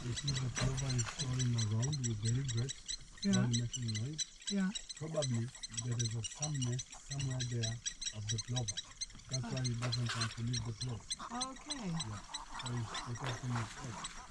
This is a clover is crawling around with very great while making noise. Yeah. Probably there is some nest somewhere there of the clover. That's why it doesn't want to leave the clover. Okay. Yeah. So it's protecting its eggs.